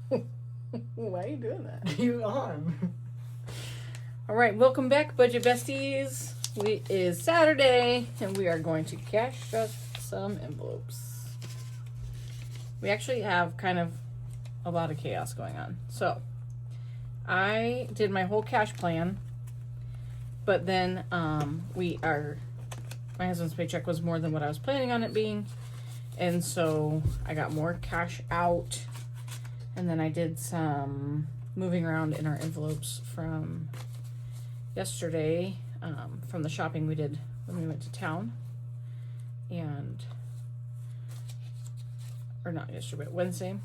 Why are you doing that? You on? All right, welcome back, Budget Besties. It is Saturday, and we are going to cash up some envelopes. We actually have kind of a lot of chaos going on. So, I did my whole cash plan, but then my husband's paycheck was more than what I was planning on it being, and so I got more cash out, and then I did some moving around in our envelopes from yesterday, from the shopping we did when we went to town, or not yesterday, but Wednesday,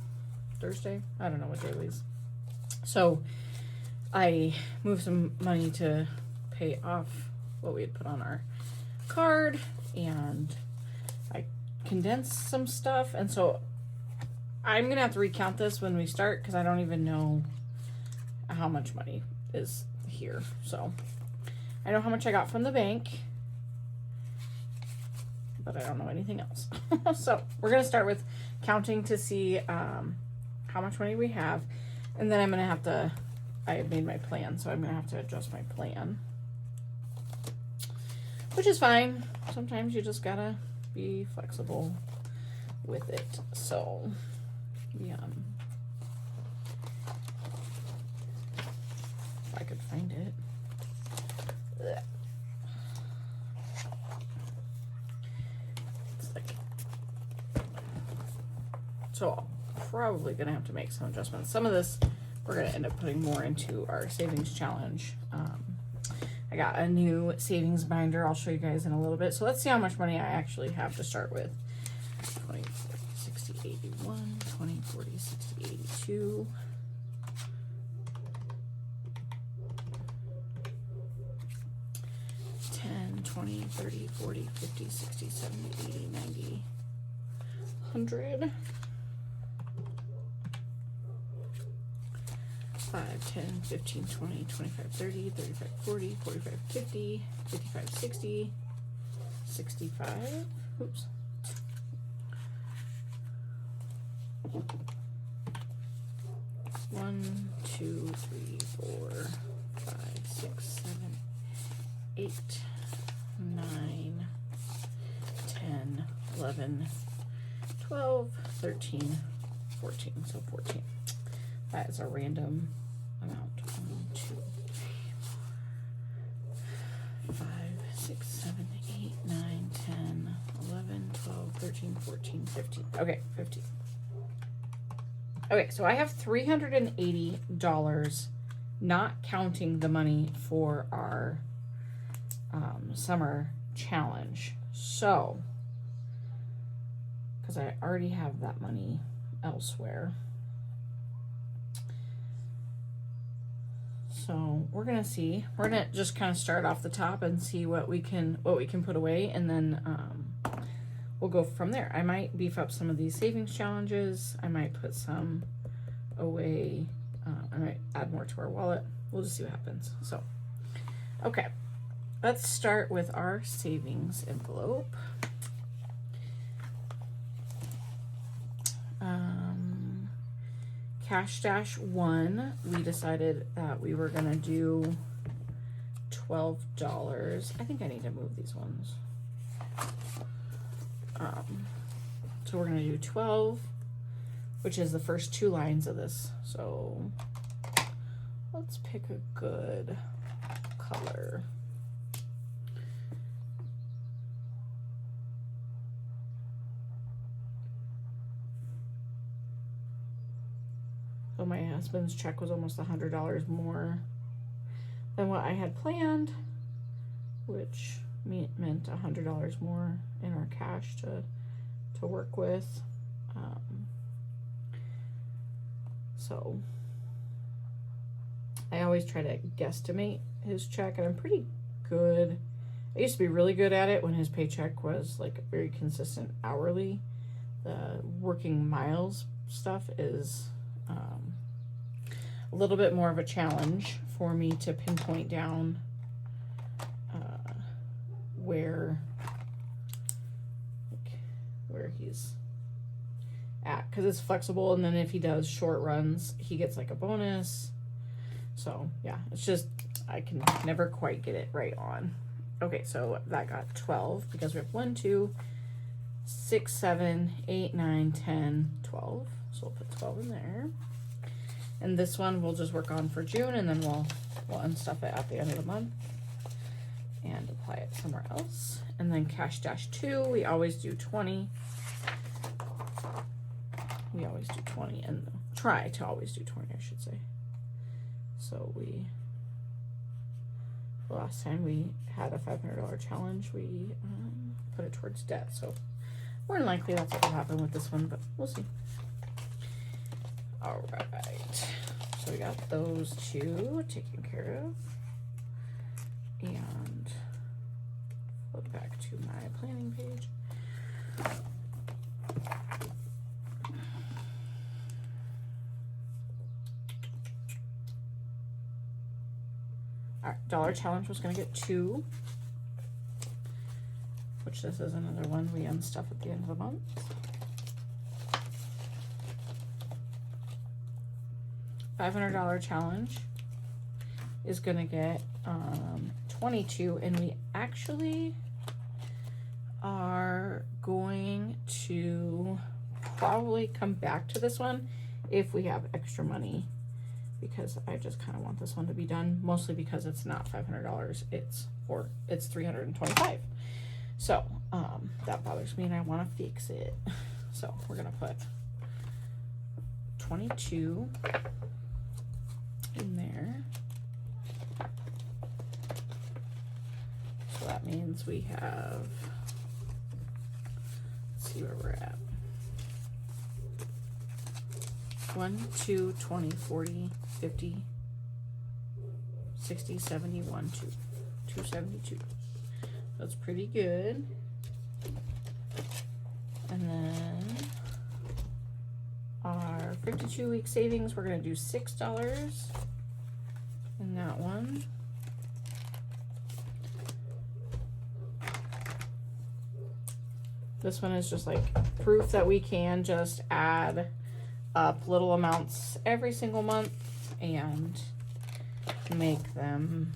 Thursday, I don't know what day it was. So I moved some money to pay off what we had put on our card, and I condensed some stuff, and so I'm gonna have to recount this when we start because I don't even know how much money is here. So I know how much I got from the bank, but I don't know anything else. So we're gonna start with counting to see how much money we have, and then I'm gonna have to, I made my plan, so I'm gonna have to adjust my plan, which is fine. Sometimes you just gotta be flexible with it. So yeah, if I could find it. Ugh. It's like, so I'm probably gonna have to make some adjustments. Some of this we're gonna end up putting more into our savings challenge. I got a new savings binder. I'll show you guys in a little bit. So let's see how much money I actually have to start with. 20, 40, 60, 81, 20, 40, 60, 82. 10, 20, 30, 40, 50, 60, 70, 80, 90, 100. 5, 10, 15, 20, 25, 30, 35, 40, 45, 50, 55, 60, 65. Oops. 1, 2, 3, 4, 5, 6, 7, 8, 9, 10, 11, 12, 13, 14. So 14. That is a random amount. 1, 2, 3, 4, 5, 6, 7, 8, 9, 10, 11, 12, 13, 14, 15. Okay, 15. Okay, so I have $380, not counting the money for our summer challenge. So, because I already have that money elsewhere. So we're gonna see. We're gonna just kind of start off the top and see what we can put away, and then we'll go from there. I might beef up some of these savings challenges. I might put some away. I might add more to our wallet. We'll just see what happens. So, okay, let's start with our savings envelope. Cash Dash 1, we decided that we were gonna do $12. I think I need to move these ones. So we're gonna do 12, which is the first two lines of this. So let's pick a good color. So my husband's check was almost $100 more than what I had planned, which meant $100 more in our cash to work with. So I always try to guesstimate his check, and I'm pretty good. I used to be really good at it when his paycheck was like very consistent hourly. The working miles stuff is a little bit more of a challenge for me to pinpoint down where he's at, because it's flexible, and then if he does short runs, he gets like a bonus. So yeah, it's just, I can never quite get it right on. Okay, so that got 12 because we have 1, 2, 6, 7, 8, 9, 10, 12. So we'll put 12 in there. And this one we'll just work on for June, and then we'll unstuff it at the end of the month and apply it somewhere else. And then cash dash 2, we always do 20. We always do 20, and try to always do 20, I should say. So the last time we had a $500 challenge, we put it towards debt. So more than likely that's what will happen with this one, but we'll see. All right, so we got those two taken care of. And flip back to my planning page. All right, dollar challenge was gonna get 2, which this is another one we unstuff at the end of the month. $500 challenge is gonna get 22, and we actually are going to probably come back to this one if we have extra money, because I just kind of want this one to be done, mostly because it's not $500, it's $325. So that bothers me, and I want to fix it. So we're gonna put 22 in there. So that means we have, let's see where we're at. 1, 2, 20, 40, 50, 60, 70, 1, 2, 272. That's pretty good. And then our 52-week savings, we're gonna do $6 in that one. This one is just like proof that we can just add up little amounts every single month and make them,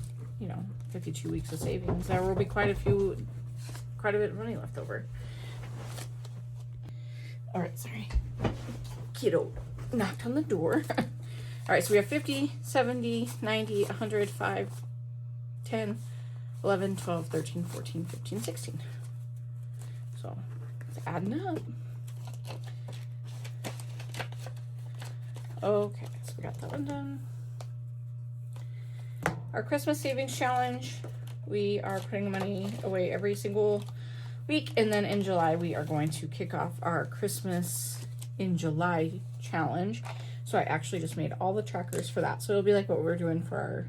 52 weeks of savings. There will be quite a bit of money left over. All right, sorry. Kiddo knocked on the door. All right, so we have 50, 70, 90, 100, 5, 10, 11, 12, 13, 14, 15, 16. So it's adding up. Okay, so we got that one done. Our Christmas savings challenge, we are putting money away every single week, and then in July we are going to kick off our Christmas in July challenge. So I actually just made all the trackers for that. So it'll be like what we're doing for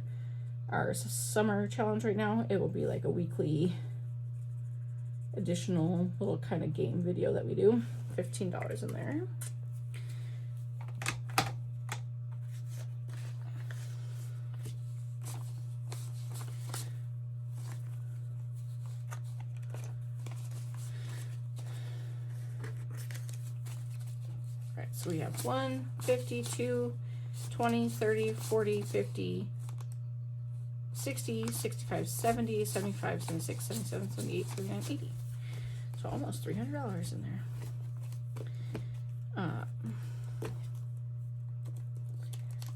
our summer challenge right now. It will be like a weekly additional little kind of game video that we do. $15 in there. So we have 1, 50, 2, 20, 30, 40, 50, 60, 65, 70, 75, 76, 77, 78, 79, 80. So almost $300 in there.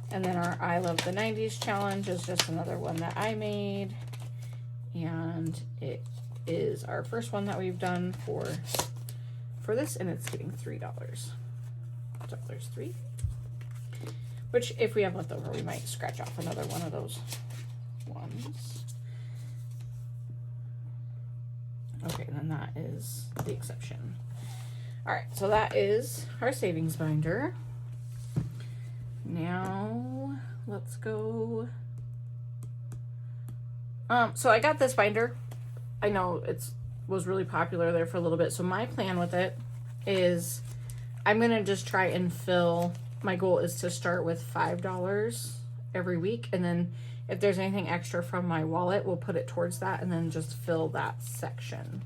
And then our I Love the 90s challenge is just another one that I made. And it is our first one that we've done for this, and it's getting $3. $3, which if we have left over, we might scratch off another one of those ones. Okay, and then that is the exception. All right, so that is our savings binder. Now let's go. So I got this binder. I know it was really popular there for a little bit. So my plan with it is I'm going to just try and fill, my goal is to start with $5 every week. And then if there's anything extra from my wallet, we'll put it towards that and then just fill that section.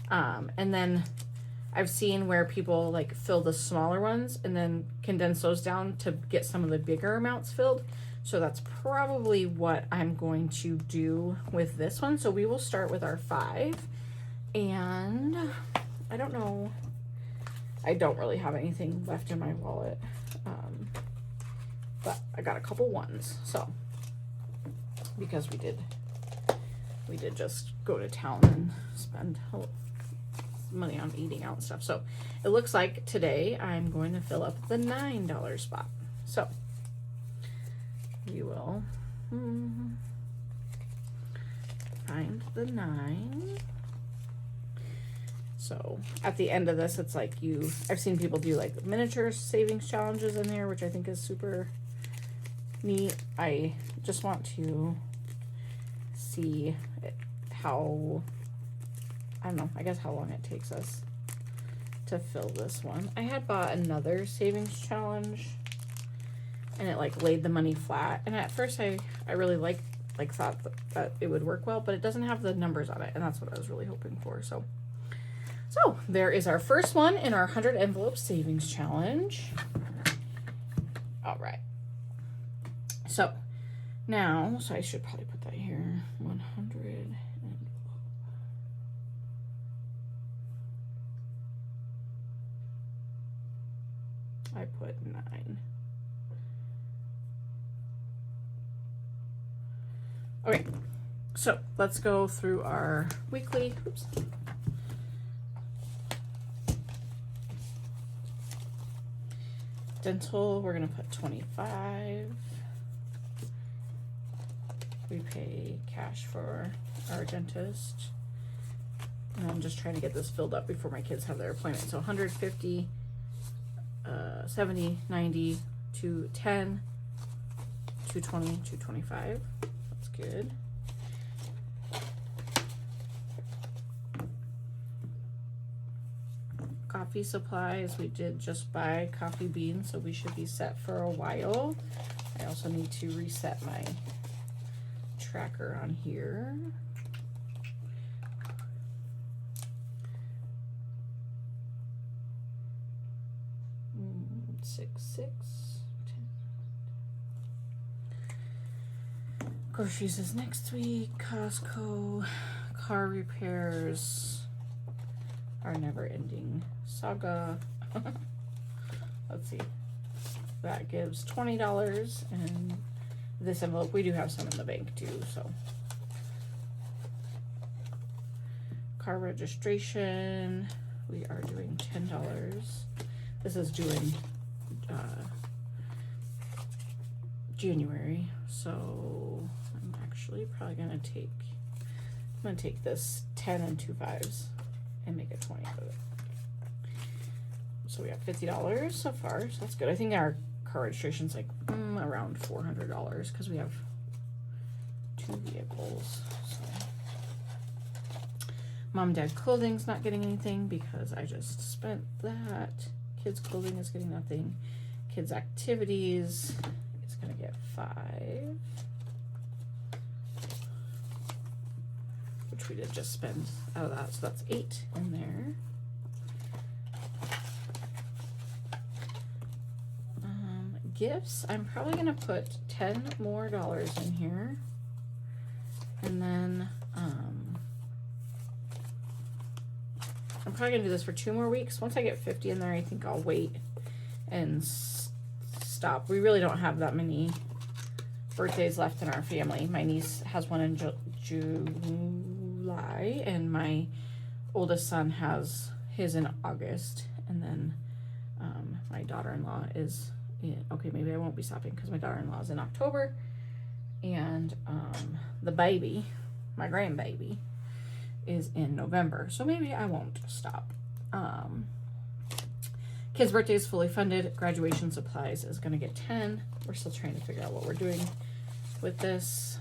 And then I've seen where people like fill the smaller ones and then condense those down to get some of the bigger amounts filled. So that's probably what I'm going to do with this one. So we will start with our 5. And I don't know. I don't really have anything left in my wallet. But I got a couple ones. So because we did just go to town and spend money on eating out and stuff. So it looks like today I'm going to fill up the $9 spot. So we will find the 9. So at the end of this, it's like I've seen people do like miniature savings challenges in there, which I think is super neat. I just want to see how, I don't know, I guess how long it takes us to fill this one. I had bought another savings challenge and it like laid the money flat. And at first I really thought that it would work well, but it doesn't have the numbers on it. And that's what I was really hoping for. So there is our first one in our 100 envelope savings challenge. All right. So now, so I should probably put that here, 100 envelope. I put 9. Okay, so let's go through our weekly. Oops. Dental, we're gonna put 25. We pay cash for our dentist. And I'm just trying to get this filled up before my kids have their appointment. So 150, 70, 90, 210, 220, 225. That's good. Coffee supplies, we did just buy coffee beans, so we should be set for a while. I also need to reset my tracker on here. $6, 10. Groceries is next week. Costco. Car repairs. Our never-ending saga. Let's see. That gives $20, and this envelope, we do have some in the bank too, so. Car registration, we are doing $10. This is due in January, so I'm actually probably gonna take this 10 and 2 5s and make it 20 out of it. So we have $50 so far, so that's good. I think our car registration's like around $400 because we have 2 vehicles. So. Mom and dad clothing's not getting anything because I just spent that. Kids clothing is getting nothing. Kids activities is gonna get 5. Which we did just spend out of that, so that's 8 in there. Gifts, I'm probably gonna put $10 more in here, and then I'm probably gonna do this for 2 more weeks. Once I get 50 in there, I think I'll wait and stop. We really don't have that many birthdays left in our family. My niece has one in July, and my oldest son has his in August, and then my daughter-in-law is okay, maybe I won't be stopping because my daughter-in-law is in October, and the baby, my grandbaby, is in November, so maybe I won't stop. Kids' birthday is fully funded. Graduation supplies is going to get 10. We're still trying to figure out what we're doing with this.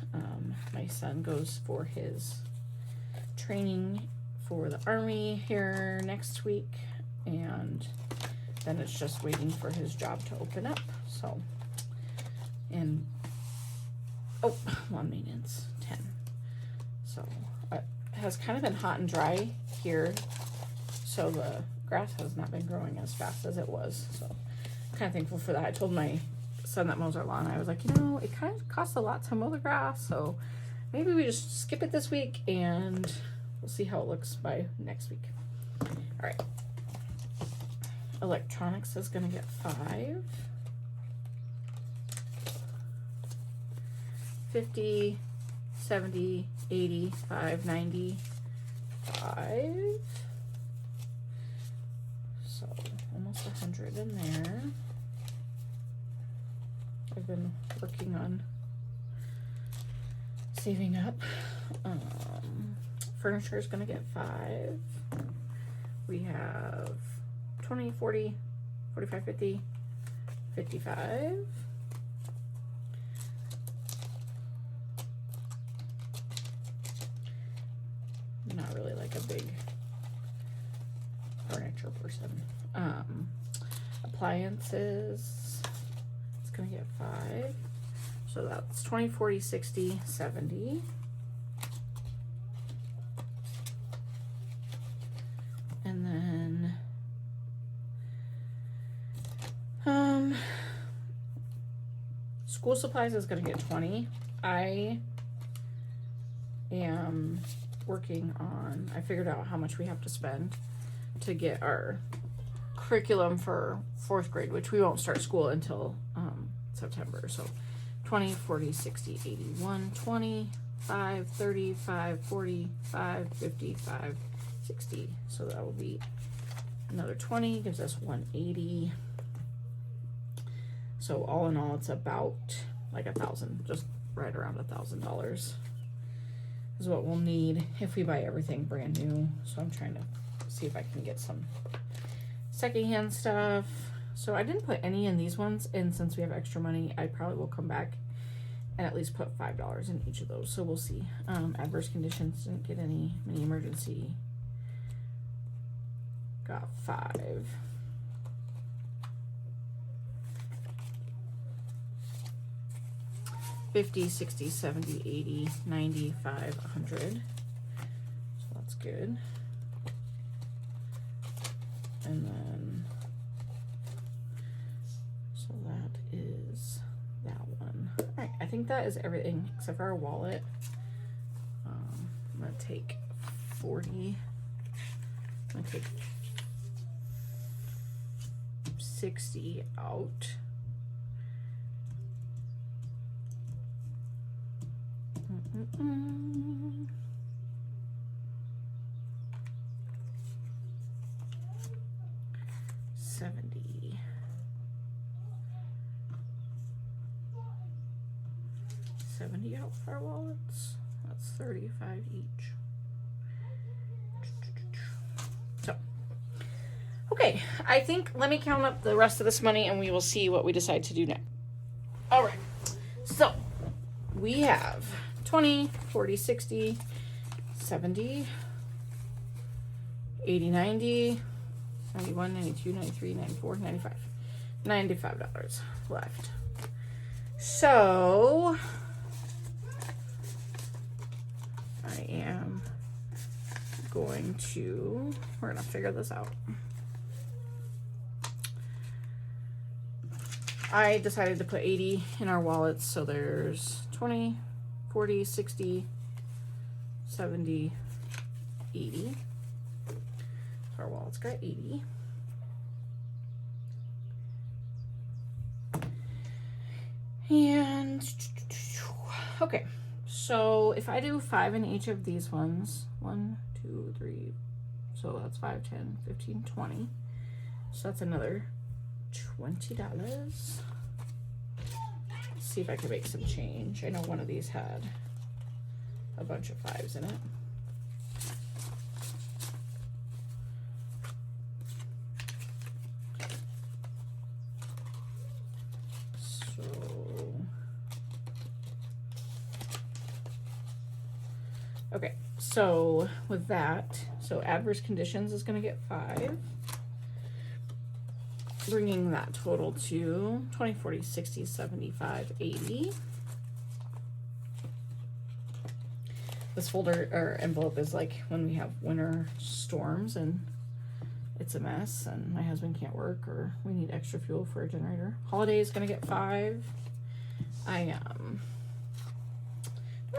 My son goes for his training for the Army here next week, and then it's just waiting for his job to open up. So, and lawn maintenance 10. So it has kind of been hot and dry here, so the grass has not been growing as fast as it was. So I'm kind of thankful for that. I told my son that mows our lawn, I was like, you know, it kind of costs a lot to mow the grass, so maybe we just skip it this week and we'll see how it looks by next week. All right. Electronics is going to get 5. 50, 70, 85, 95. So almost 100 in there. I've been working on saving up. Furniture is going to get 5. We have 20, 40, 45, 50, 55. Not really like a big furniture person. Appliances, it's gonna get 5. So that's 20, 40, 60, 70. And then school supplies is gonna get 20. I am working on, I figured out how much we have to spend to get our curriculum for 4th grade, which we won't start school until September. So 20, 40, 60, 81, 20, 5, 30, 5, 40, 5, 50, 5, 60. So that will be another 20, gives us 180. So all in all, it's about like $1,000, just right around $1,000 is what we'll need if we buy everything brand new. So I'm trying to see if I can get some secondhand stuff. So I didn't put any in these ones, and since we have extra money, I probably will come back and at least put $5 in each of those. So we'll see. Adverse conditions, didn't get any. Mini emergency, got 5. $50, $60, $70, $80, $95, $100. So that's good. And then, so that is that one. All right, I think that is everything except for our wallet. I'm gonna take 40. I'm gonna take 60 out. Mm-mm-mm. $70. $70 out for our wallets. That's $35 each. So, okay, I think let me count up the rest of this money and we will see what we decide to do next. All right, so we have 20, 40, 60, 70, 80, 90, 91, 92, 93, 94, 95. $95 left. So I am going to, we're gonna figure this out. I decided to put 80 in our wallets, so there's 20, 40, 60, 70, 80. So our wallet's got 80. And, okay, so if I do 5 in each of these ones, 1, 2, 3, so that's 5, 10, 15, 20. So that's another $20. Let's see if I can make some change. I know one of these had a bunch of 5s in it. So okay, so with that, so adverse conditions is going to get 5. Bringing that total to 20, 40, 60, 75, 80. This folder or envelope is like when we have winter storms and it's a mess and my husband can't work or we need extra fuel for a generator. Holiday is gonna get 5. I don't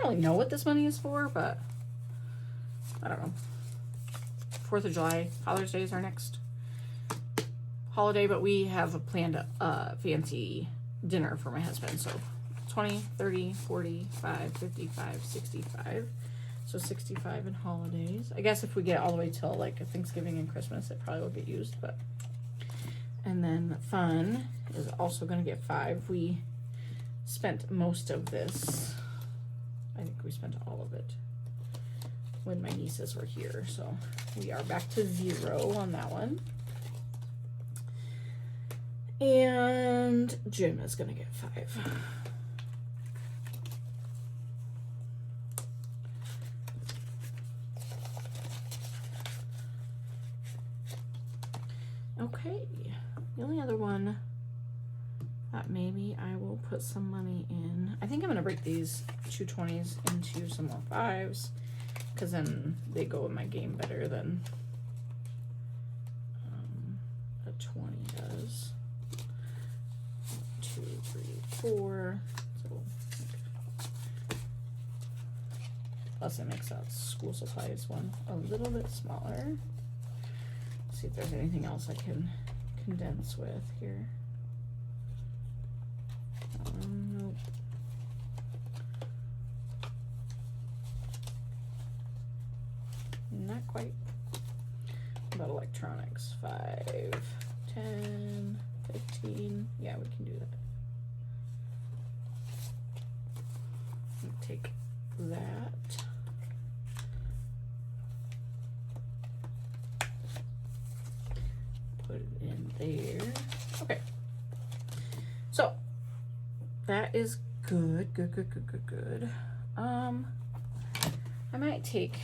really know what this money is for, but I don't know. 4th of July, Father's Day is our next holiday, but we have a planned fancy dinner for my husband. So 20, 30, 45, 55, 65. So 65 in holidays. I guess if we get all the way till like Thanksgiving and Christmas, it probably will get used, but. And then fun is also going to get 5. We spent most of this. I think we spent all of it when my nieces were here. So we are back to 0 on that one. And Jim is going to get 5. Okay, the only other one that maybe I will put some money in, I think I'm going to break these 2 20s into some more 5s, because then they go in my game better than a 20 does. 2, 3, 4. So, plus it makes that school supplies one a little bit smaller. See if there's anything else I can condense with here. Nope. Not quite. What about electronics? 5, 10, 15. Yeah, we can do that. Take that. Put it in there. Okay. So that is good. Good. I might take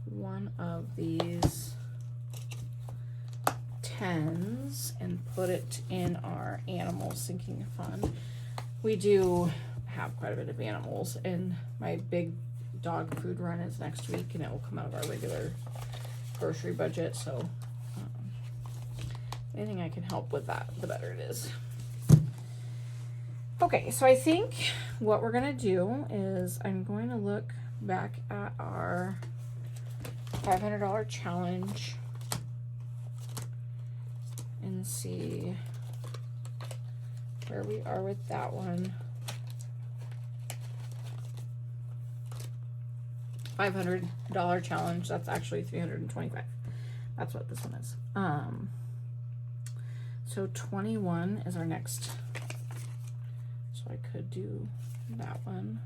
one of these 10s and put it in our animal sinking fund. We do have quite a bit of animals, and my big dog food run is next week, and it will come out of our regular grocery budget. So anything I can help with that, the better it is. Okay, so I think what we're gonna do is I'm going to look back at our $500 challenge and see where we are with that one. $500 challenge, that's actually $325. That's what this one is. So 21 is our next. So I could do that one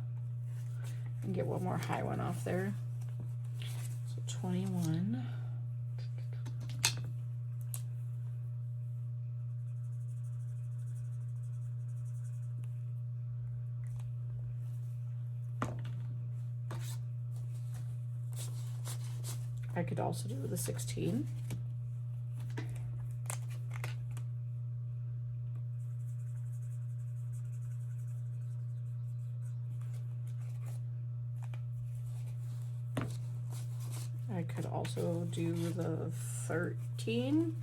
and get one more high one off there. So 21. I could also do the 16. I could also do the 13.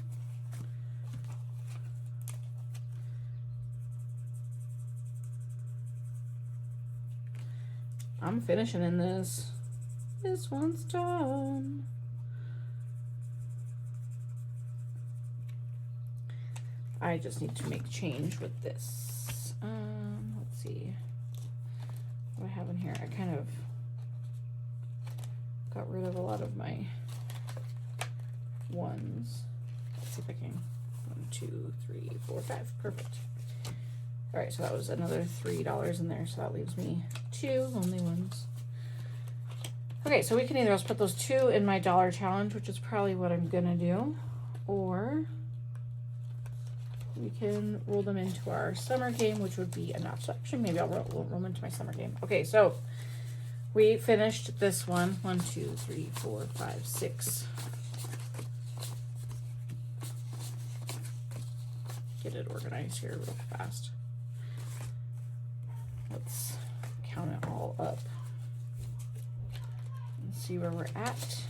I'm finishing in this. This one's done. I just need to make change with this. Let's see what I have in here. I kind of got rid of a lot of my ones. Let's see if I can. 1, 2, 3, 4, 5. Perfect. All right, so that was another $3 in there. So that leaves me 2 lonely ones. Okay, so we can either put those 2 in my dollar challenge, which is probably what I'm gonna do, or we can roll them into our summer game, which would be enough. So actually, maybe I'll roll them into my summer game. Okay, so we finished this one. 1, 2, 3, 4, 5, 6. Get it organized here real fast. Let's count it all up and see where we're at.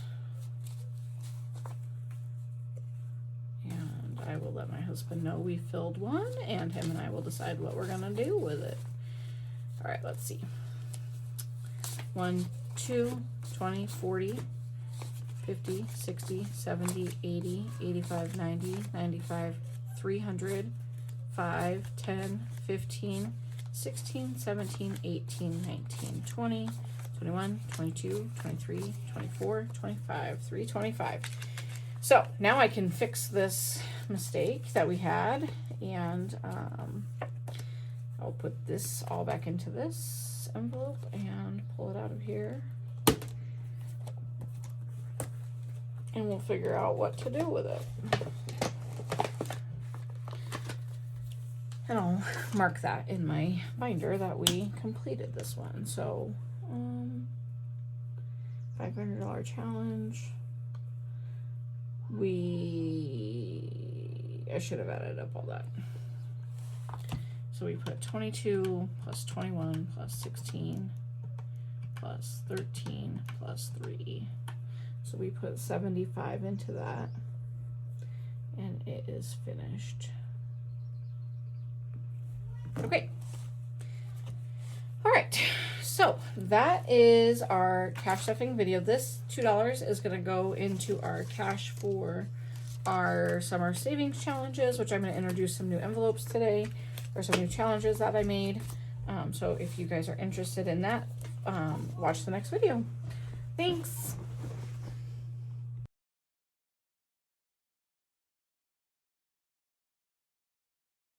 will let my husband know we filled one, and him and I will decide what we're gonna do with it. All right, let's see. 1, 2, 20, 40, 50, 60, 70, 80, 85, 90, 95, 300, 5, 10, 15, 16, 17, 18, 19, 20, 21, 22, 23, 24, 25, 325. So now I can fix this mistake that we had, and I'll put this all back into this envelope and pull it out of here. And we'll figure out what to do with it. And I'll mark that in my binder that we completed this one. So, $500 challenge. I should have added up all that. So we put 22 plus 21 plus 16 plus 13 plus 3. So we put 75 into that, and it is finished. Okay. All right. So that is our cash stuffing video. This $2 is going to go into our cash for our summer savings challenges, which I'm going to introduce some new envelopes today, or some new challenges that I made. So if you guys are interested in that, watch the next video. Thanks.